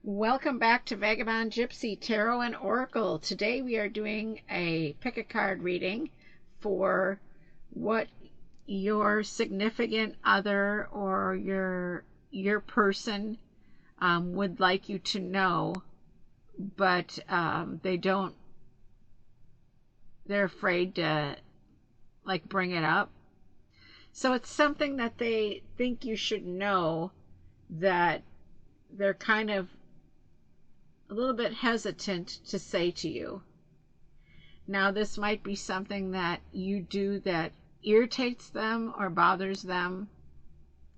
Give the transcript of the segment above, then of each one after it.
Welcome back to Vagabond Gypsy Tarot and Oracle. Today we are doing a pick a card reading for what your significant other or your person would like you to know, but they're afraid to bring it up. So it's something that they think you should know that they're kind of a little bit hesitant to say to you. Now, this might be something that you do that irritates them or bothers them,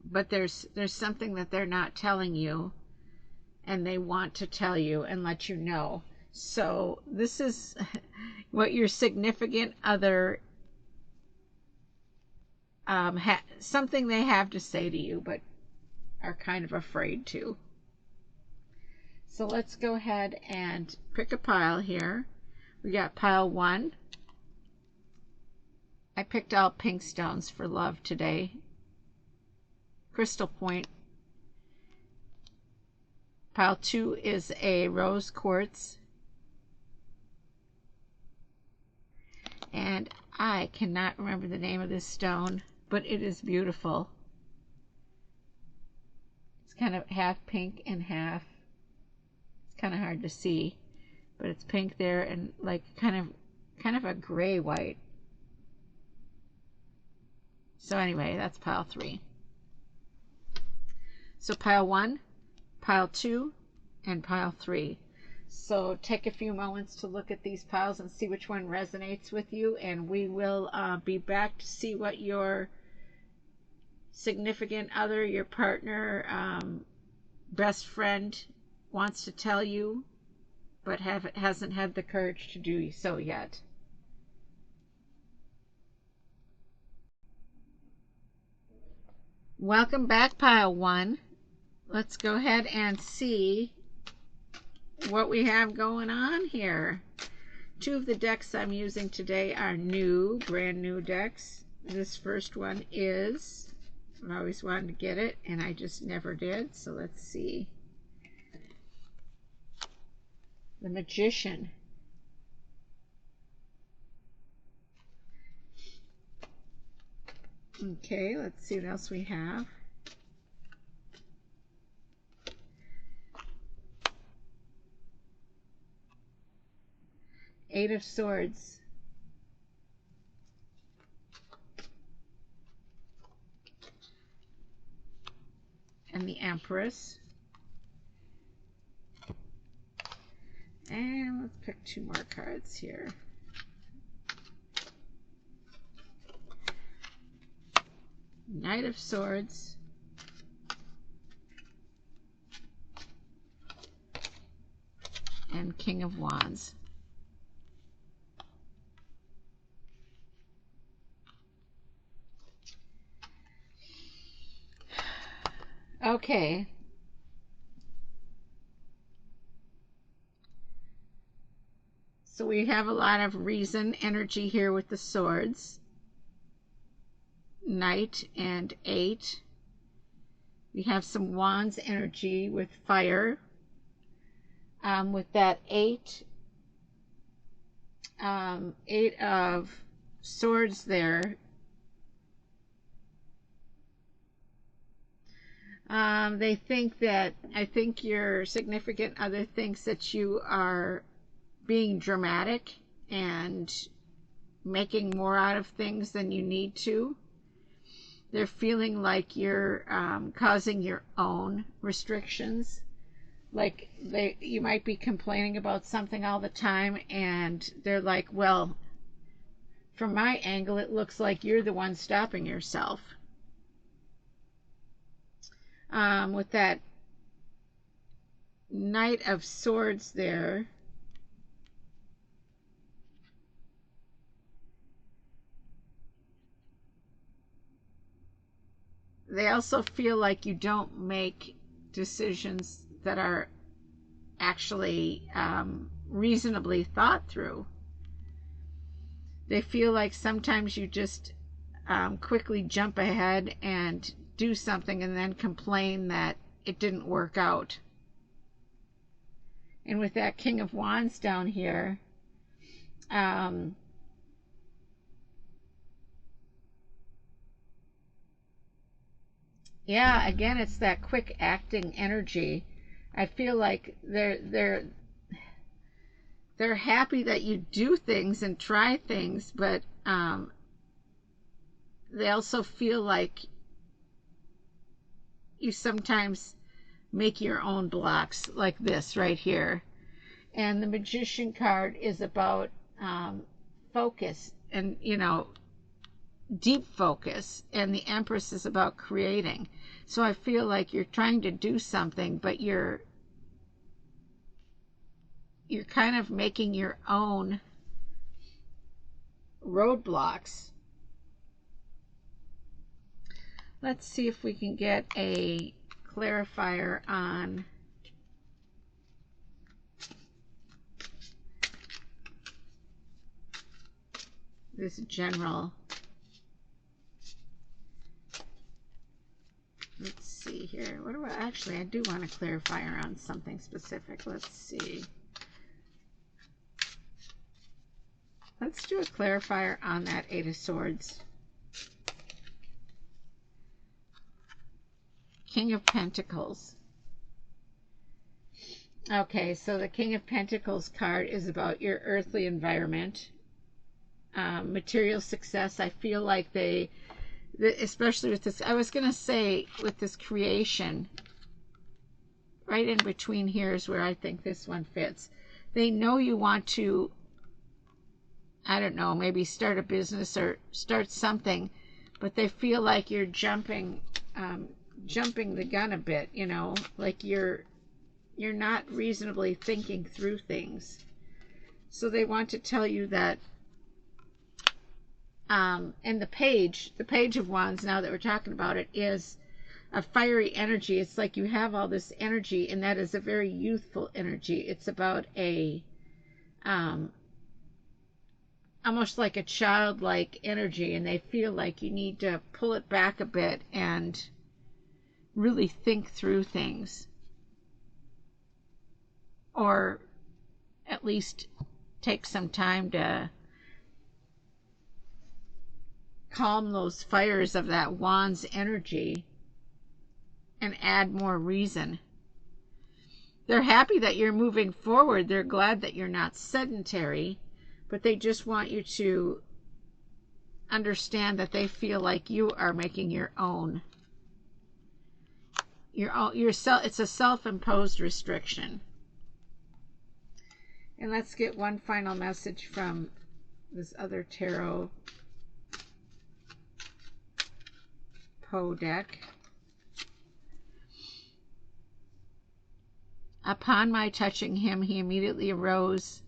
but there's something that they're not telling you and they want to tell you and let you know. So this is what your significant other something they have to say to you but are kind of afraid to. So let's go ahead and pick a pile here. We got pile 1. I picked all pink stones for love today. Crystal point. Pile 2 is a rose quartz. And I cannot remember the name of this stone, but it is beautiful. It's kind of half pink and half, kind of hard to see, but it's pink there and like kind of a gray white. So anyway, that's pile 3. So pile 1, pile 2, and pile 3. So take a few moments to look at these piles and see which one resonates with you, and we will be back to see what your significant other, your partner, best friend wants to tell you, but hasn't had the courage to do so yet. Welcome back, pile 1. Let's go ahead and see what we have going on here. 2 of the decks I'm using today are brand new decks. This first one is, I always wanted to get it and I just never did, so let's see. The Magician. Okay, let's see what else we have. Eight of Swords. And the Empress. And let's pick 2 more cards here. Knight of Swords. And King of Wands. Okay. So we have a lot of reason energy here with the swords. Knight and 8. We have some wands energy with fire. With that 8 of swords there. I think your significant other thinks that you are being dramatic and making more out of things than you need to. They're feeling like you're causing your own restrictions. Like you might be complaining about something all the time and they're like, well, from my angle, it looks like you're the one stopping yourself. With that Knight of Swords there, they also feel like you don't make decisions that are actually reasonably thought through. They feel like sometimes you just quickly jump ahead and do something and then complain that it didn't work out. And with that King of Wands down here, yeah, again, it's that quick acting energy. I feel like they're happy that you do things and try things, but they also feel like you sometimes make your own blocks, like this right here. And the Magician card is about focus and, deep focus, and the Empress is about creating. So I feel like you're trying to do something, but you're kind of making your own roadblocks. Let's see if we can get a clarifier on this general. Let's see here. What do I actually? I do want a clarifier on something specific. Let's see. Let's do a clarifier on that Eight of Swords. King of Pentacles. Okay, so the King of Pentacles card is about your earthly environment, material success. I feel like especially with this, I was going to say with this creation, right in between here is where I think this one fits. They know you want to, I don't know, maybe start a business or start something, but they feel like you're jumping the gun a bit, like you're not reasonably thinking through things. So they want to tell you that, and the Page of Wands, now that we're talking about it, is a fiery energy. It's like you have all this energy, and that is a very youthful energy. It's about a almost like a childlike energy, and they feel like you need to pull it back a bit and really think through things, or at least take some time to calm those fires of that Wands energy and add more reason. They're happy that you're moving forward. They're glad that you're not sedentary, but they just want you to understand that they feel like you are making your own. It's a self-imposed restriction. And let's get one final message from this other tarot Poe deck. Upon my touching him, he immediately arose,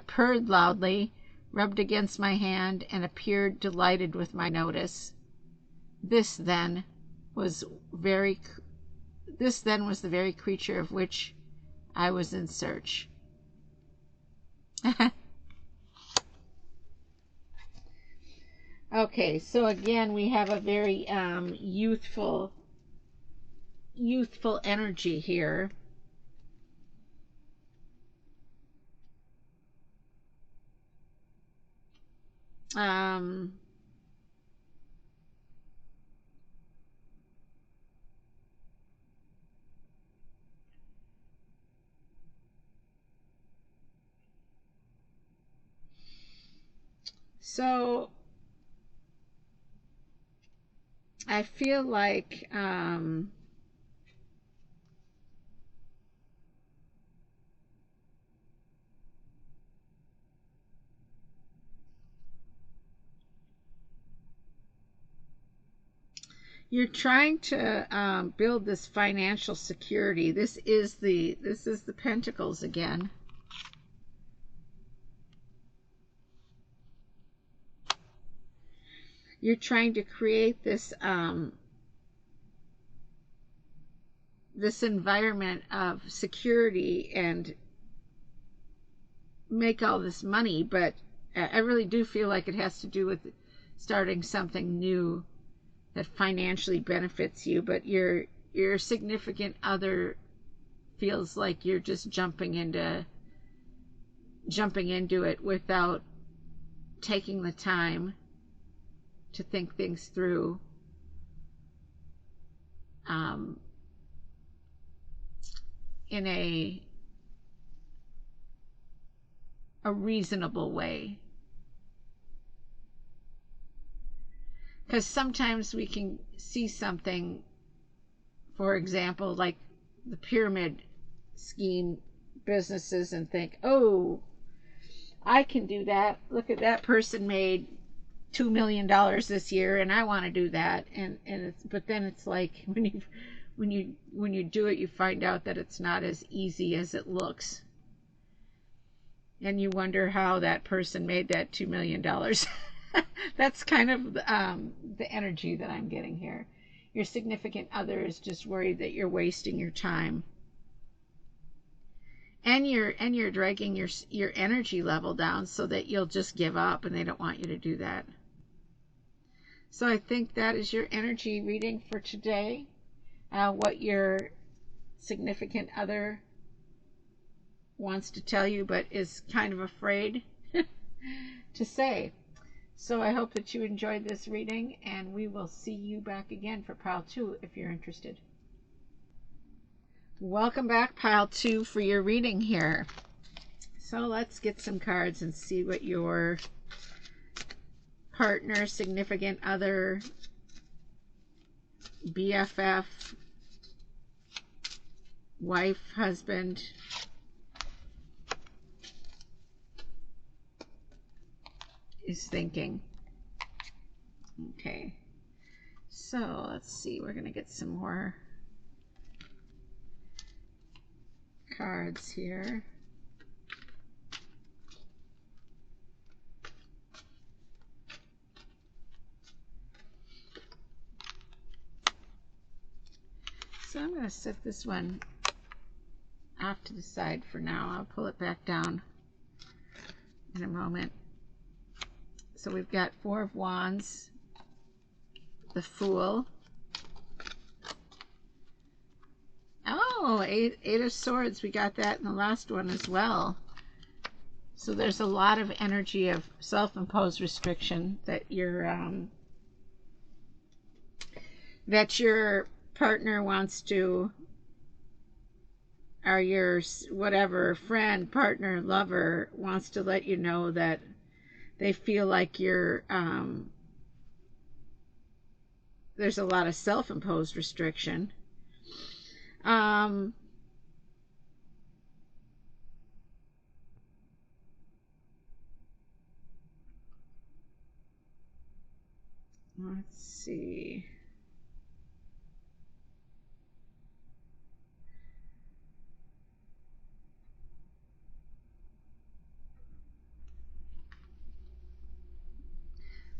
purred loudly, rubbed against my hand, and appeared delighted with my notice. This then was the very creature of which I was in search. Okay, so again, we have a very youthful energy here. So I feel like you're trying to build this financial security. This is the Pentacles again. You're trying to create this this environment of security and make all this money, but I really do feel like it has to do with starting something new that financially benefits you. But your significant other feels like you're just jumping into it without taking the time to think things through in a reasonable way. Because sometimes we can see something, for example, like the pyramid scheme businesses, and think, oh, I can do that. Look at that person made $2 million this year, and I want to do that. And it's, but then it's like when you do it, you find out that it's not as easy as it looks, and you wonder how that person made that $2 million. That's kind of the energy that I'm getting here. Your significant other is just worried that you're wasting your time, and you're dragging your energy level down so that you'll just give up, and they don't want you to do that. So I think that is your energy reading for today. What your significant other wants to tell you but is kind of afraid to say. So I hope that you enjoyed this reading, and we will see you back again for pile 2 if you're interested. Welcome back, pile 2, for your reading here. So let's get some cards and see what your partner, significant other, BFF, wife, husband, is thinking. Okay, so let's see, we're gonna get some more cards here. So I'm going to set this one off to the side for now. I'll pull it back down in a moment. So we've got 4 of Wands, the Fool. Oh, eight of Swords. We got that in the last one as well. So there's a lot of energy of self-imposed restriction that your partner wants to, or your whatever friend, partner, lover wants to let you know that they feel like you're there's a lot of self-imposed restriction. Let's see.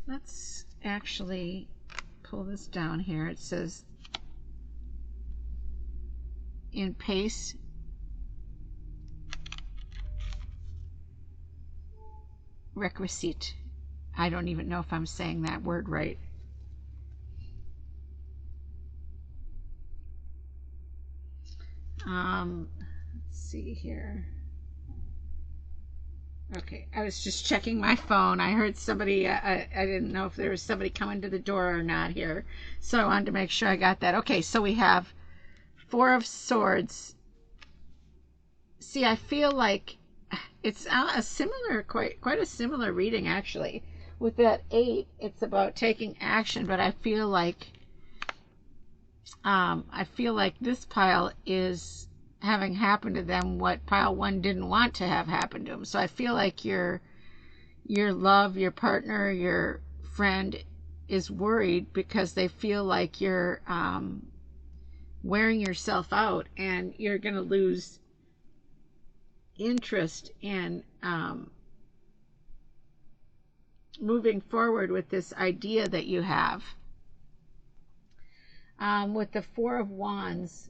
Let's actually pull this down here. It says, in pace requisite. I don't even know if I'm saying that word right. Let's see here. Okay, I was just checking my phone. I heard somebody, I didn't know if there was somebody coming to the door or not here, so I wanted to make sure I got that. Okay, so we have 4 of Swords. See, I feel like it's a similar, quite a similar reading, actually. With that 8, it's about taking action, but I feel like this pile is having happened to them what pile 1 didn't want to have happen to them. So I feel like your love, your partner, your friend is worried because they feel like you're wearing yourself out, and you're going to lose interest in moving forward with this idea that you have. With the 4 of Wands,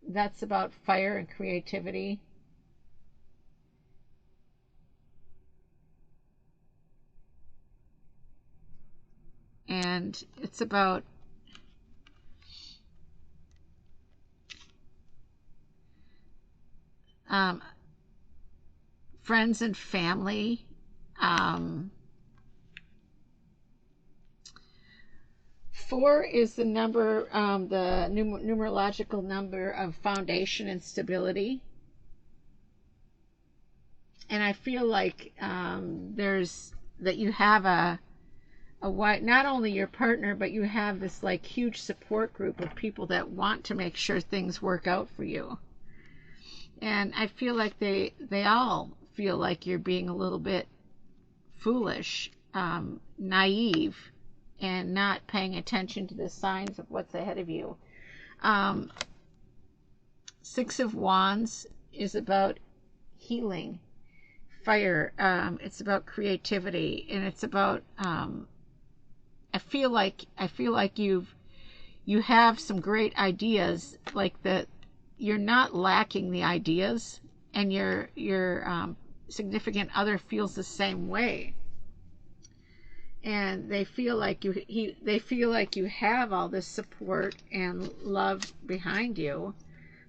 that's about fire and creativity. And it's about friends and family. 4 is the number, the numerological number of foundation and stability. And I feel like that you have a not only your partner, but you have this like huge support group of people that want to make sure things work out for you. And I feel like they all feel like you're being a little bit foolish, naive, and not paying attention to the signs of what's ahead of you. 6 of Wands is about healing, fire. It's about creativity, and it's about I feel like you have some great ideas, like that you're not lacking the ideas, and your significant other feels the same way. And they feel like you have all this support and love behind you,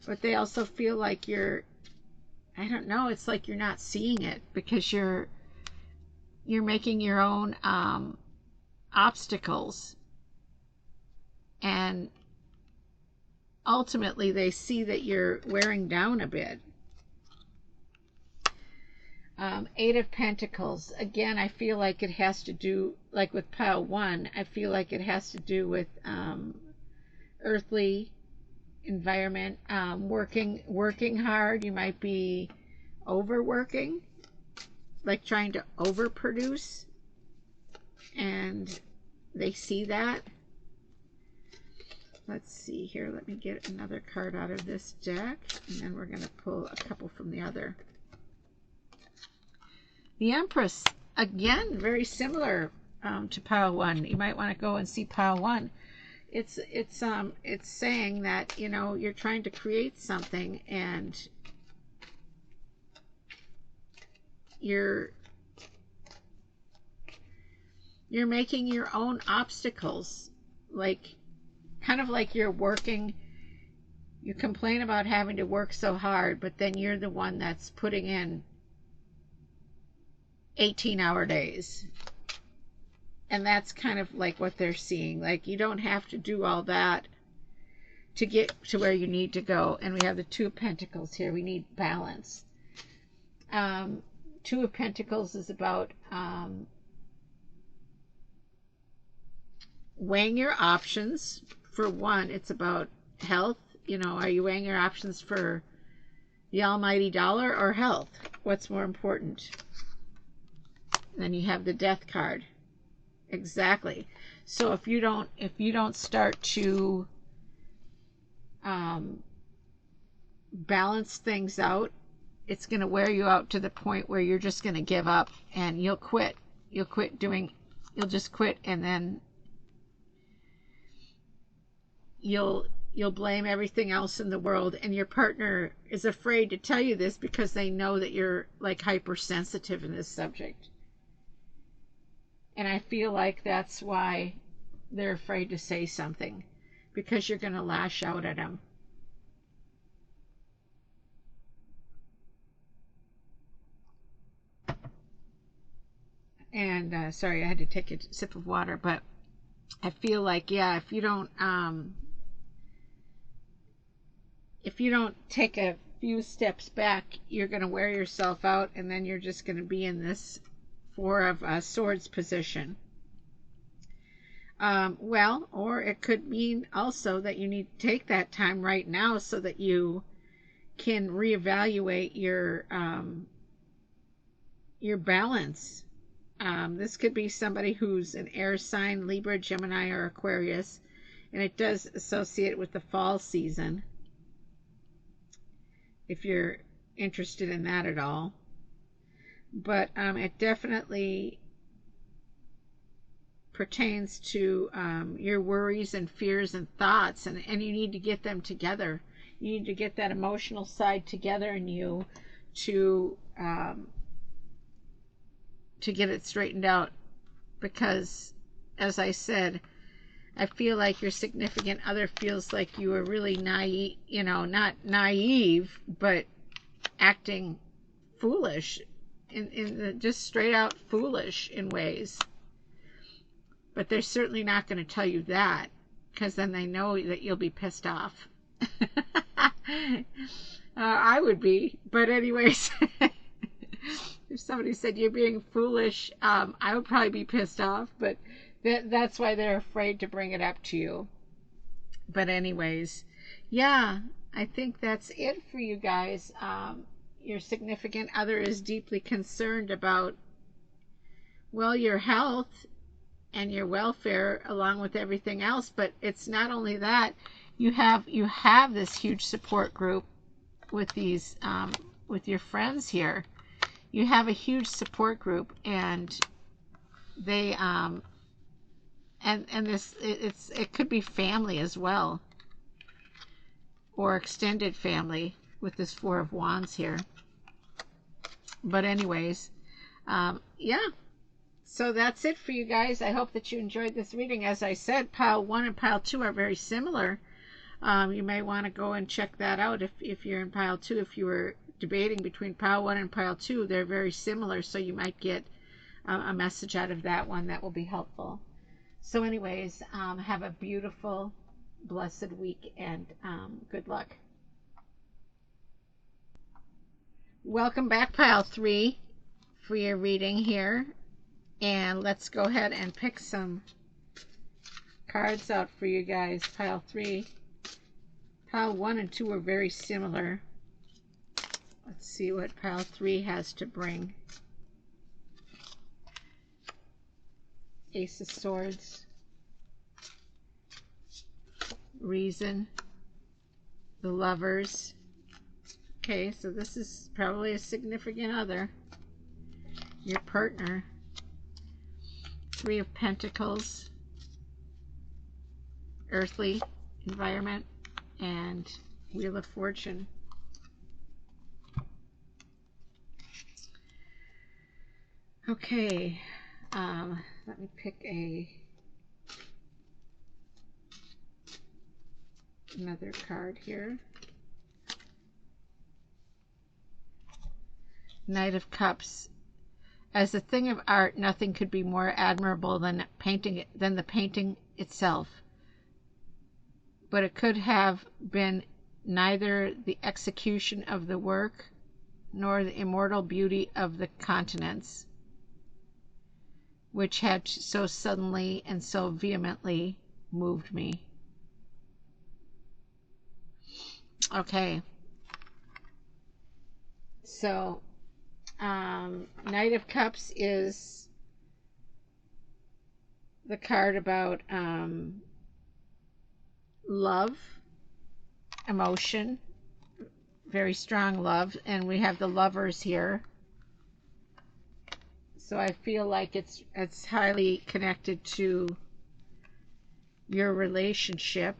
but they also feel like I don't know, it's like you're not seeing it because you're making your own obstacles, and ultimately they see that you're wearing down a bit. 8 of Pentacles, again, I feel like it has to do, like with pile 1, I feel like it has to do with earthly environment, working hard. You might be overworking, like trying to overproduce, and they see that. Let's see here, let me get another card out of this deck, and then we're going to pull a couple from the other. The Empress, again, very similar to pile 1. You might want to go and see pile 1. It's saying that, you know, you're trying to create something, and you're making your own obstacles, like kind of like you're working. You complain about having to work so hard, but then you're the one that's putting in 18-hour days. And that's kind of like what they're seeing. Like, you don't have to do all that to get to where you need to go. And we have the 2 of Pentacles here. We need balance. 2 of Pentacles is about weighing your options. For 1, it's about health. You know, are you weighing your options for the almighty dollar or health? What's more important? Then you have the Death card. Exactly. So if you don't start to balance things out, it's going to wear you out to the point where you're just going to give up and you'll quit. You'll just quit, and then you'll blame everything else in the world, and your partner is afraid to tell you this because they know that you're like hypersensitive in this subject. And I feel like that's why they're afraid to say something, because you're going to lash out at them. And sorry, I had to take a sip of water, but I feel like, yeah, if you don't take a few steps back, you're going to wear yourself out, and then you're just going to be in this 4 of Swords position. Well, or it could mean also that you need to take that time right now so that you can reevaluate your balance. This could be somebody who's an air sign, Libra, Gemini, or Aquarius, and it does associate with the fall season, if you're interested in that at all. But it definitely pertains to your worries and fears and thoughts, and you need to get them together. You need to get that emotional side together in you to get it straightened out, because, as I said, I feel like your significant other feels like you are really naive, you know, not naive, but acting foolish, just straight out foolish in ways. But they're certainly not going to tell you that, because then they know that you'll be pissed off. I would be. But anyways, if somebody said you're being foolish, I would probably be pissed off. But that's why they're afraid to bring it up to you. But anyways, yeah, I think that's it for you guys. Your significant other is deeply concerned about, well, your health and your welfare along with everything else. But it's not only that. You have this huge support group with these with your friends here. You have a huge support group, and they and this it could be family as well, or extended family with this Four of Wands here. But anyways, yeah. So that's it for you guys. I hope that you enjoyed this reading. As I said, pile 1 and pile 2 are very similar. You may want to go and check that out if you're in pile 2. If you were debating between pile 1 and pile 2, they're very similar, so you might get a message out of that one that will be helpful. So anyways, have a beautiful, blessed week, and good luck. Welcome back, pile 3, for your reading here. And let's go ahead and pick some cards out for you guys. Pile 3. Pile 1 and 2 are very similar. Let's see what pile 3 has to bring. Ace of Swords. Reason. The Lovers. Okay, so this is probably a significant other. Your partner. 3 of Pentacles. Earthly environment. And Wheel of Fortune. Okay, let me pick another card here. Knight of Cups. As a thing of art, nothing could be more admirable than the painting itself. But it could have been neither the execution of the work nor the immortal beauty of the continents, which had so suddenly and so vehemently moved me. Okay. So, Knight of Cups is the card about love, emotion, very strong love, and we have the Lovers here. So I feel like it's highly connected to your relationship.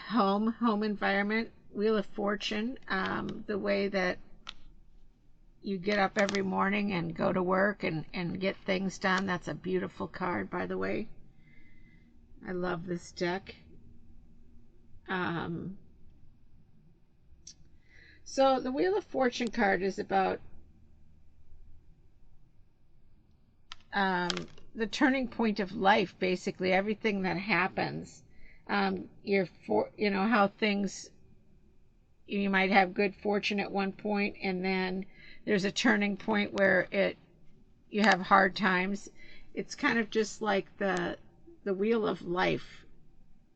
Home environment, Wheel of Fortune, the way that you get up every morning and go to work and get things done. That's a beautiful card, by the way. I love this deck. So the Wheel of Fortune card is about the turning point of life, basically everything that happens. How things, you might have good fortune at one point, and then there's a turning point where you have hard times. It's kind of just like the wheel of life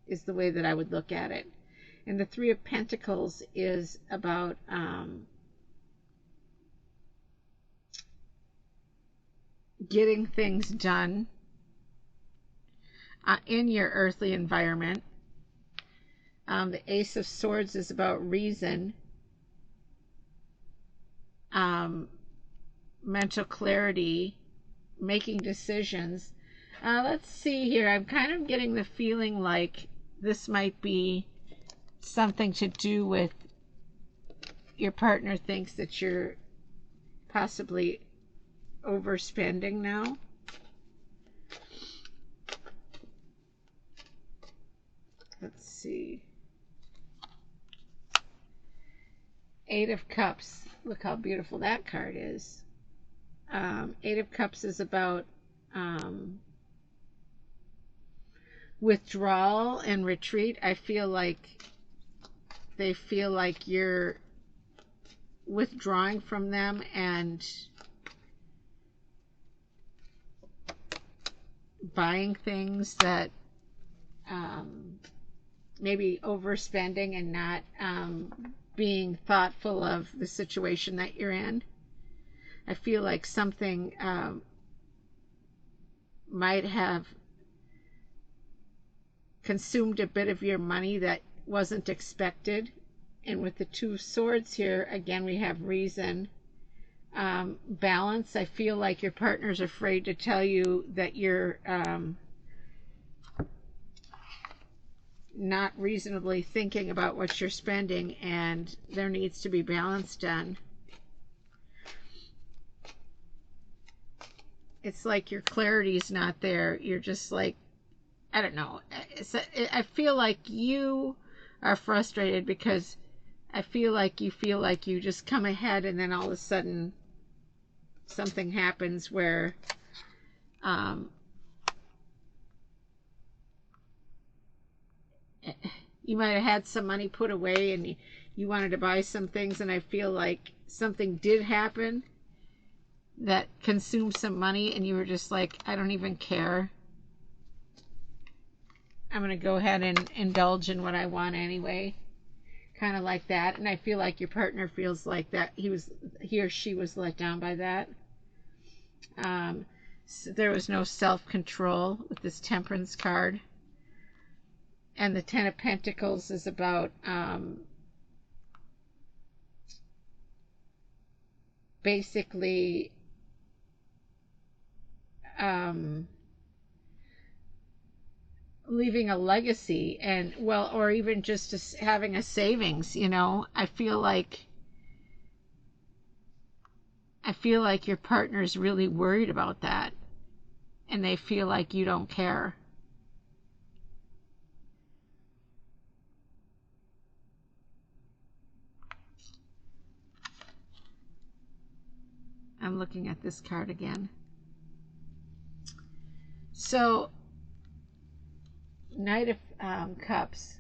is the way that I would look at it. And the Three of Pentacles is about getting things done in your earthly environment. The Ace of Swords is about reason, mental clarity, making decisions. Let's see here. I'm kind of getting the feeling like this might be something to do with your partner thinks that you're possibly overspending now. see. Eight of Cups. Look how beautiful that card is. Eight of Cups is about withdrawal and retreat. I feel like they feel like you're withdrawing from them and buying things that maybe overspending and not being thoughtful of the situation that you're in. I feel like something might have consumed a bit of your money that wasn't expected. And with the Two of Swords here, again, we have reason. Balance. I feel like your partner's afraid to tell you that you're not reasonably thinking about what you're spending, and there needs to be balance done. It's like your clarity's not there. You're just like, I don't know. I feel like you are frustrated because I feel like you just come ahead and then all of a sudden something happens where you might have had some money put away and you wanted to buy some things, and I feel like something did happen that consumed some money and you were just like, I don't even care. I'm going to go ahead and indulge in what I want anyway. Kind of like that. And I feel like your partner feels like that he or she was let down by that. So there was no self-control with this Temperance card. And the Ten of Pentacles is about basically leaving a legacy, and well, or even just having a savings. I feel like your partner's really worried about that, and they feel like you don't care. I'm looking at this card again. So Knight of Cups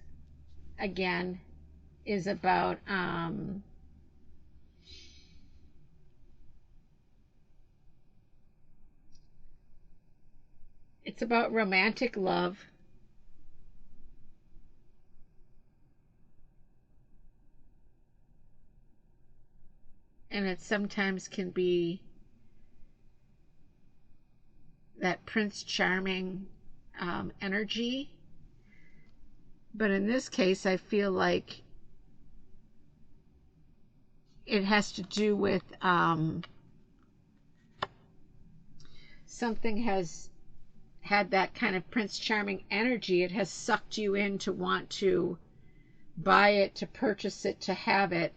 again is about it's about romantic love. And it sometimes can be that Prince Charming energy. But in this case, I feel like it has to do with something has had that kind of Prince Charming energy. It has sucked you in to want to buy it, to purchase it, to have it.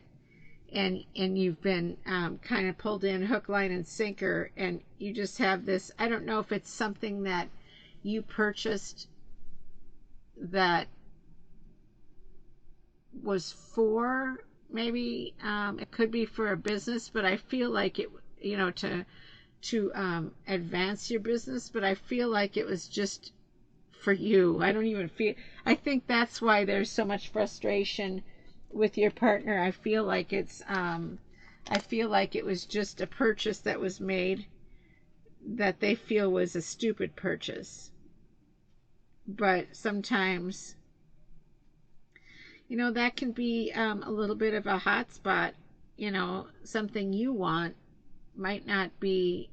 And you've been kind of pulled in hook, line, and sinker, and you just have this. I don't know if it's something that you purchased that was for, maybe it could be for a business, but I feel like it, to advance your business, but I feel like it was just for you. I think that's why there's so much frustration with your partner. I feel like it was just a purchase that was made that they feel was a stupid purchase. But sometimes, that can be a little bit of a hot spot. Something you want might not be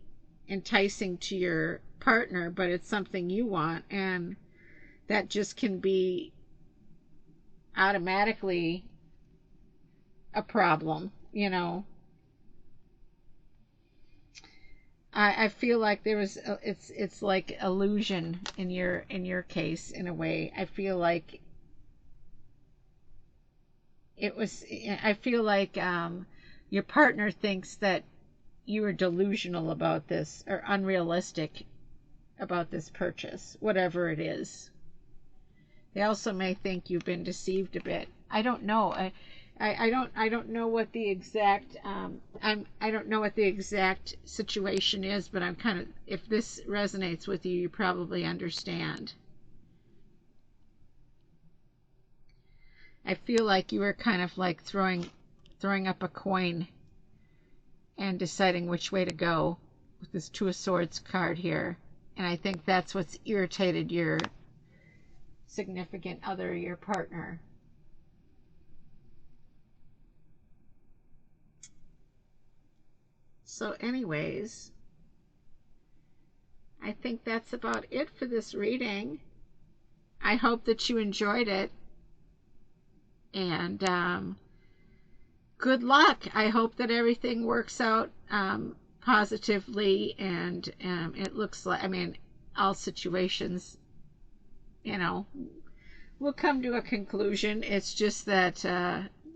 enticing to your partner, but it's something you want, and that just can be automatically a problem. I feel like there was it's like illusion in your case, in a way. I feel like your partner thinks that you are delusional about this, or unrealistic about this purchase, whatever it is. They also may think you've been deceived a bit. I don't know. I don't know what the exact I don't know what the exact situation is, but I'm kind of, if this resonates with you, you probably understand. I feel like you were kind of like throwing up a coin and deciding which way to go with this Two of Swords card here. And I think that's what's irritated your significant other, your partner. So anyways, I think that's about it for this reading. I hope that you enjoyed it. And good luck. I hope that everything works out positively. And it looks like, I mean, all situations, you know, will come to a conclusion. It's just that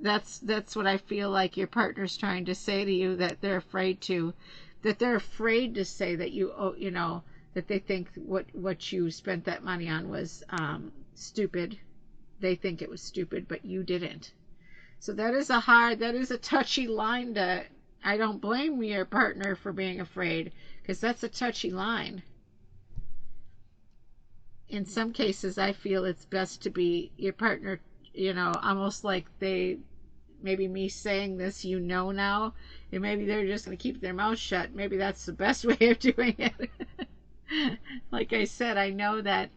that's what I feel like your partner's trying to say to you, that they're afraid to say that you know, that they think what you spent that money on was stupid. They think it was stupid, but you didn't. So that is a touchy line to, I don't blame your partner for being afraid, because that's a touchy line. In some cases, I feel it's best to be your partner, you know, almost like they, maybe me saying this, you know, now, and maybe they're just going to keep their mouth shut. Maybe that's the best way of doing it. Like I said, I know that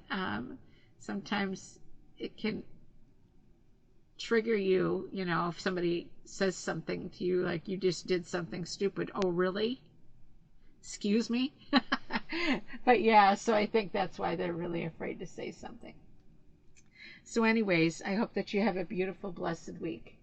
sometimes it can trigger you, you know, if somebody says something to you like you just did something stupid. Oh, really? Excuse me? But yeah, so I think that's why they're really afraid to say something. So anyways, I hope that you have a beautiful, blessed week.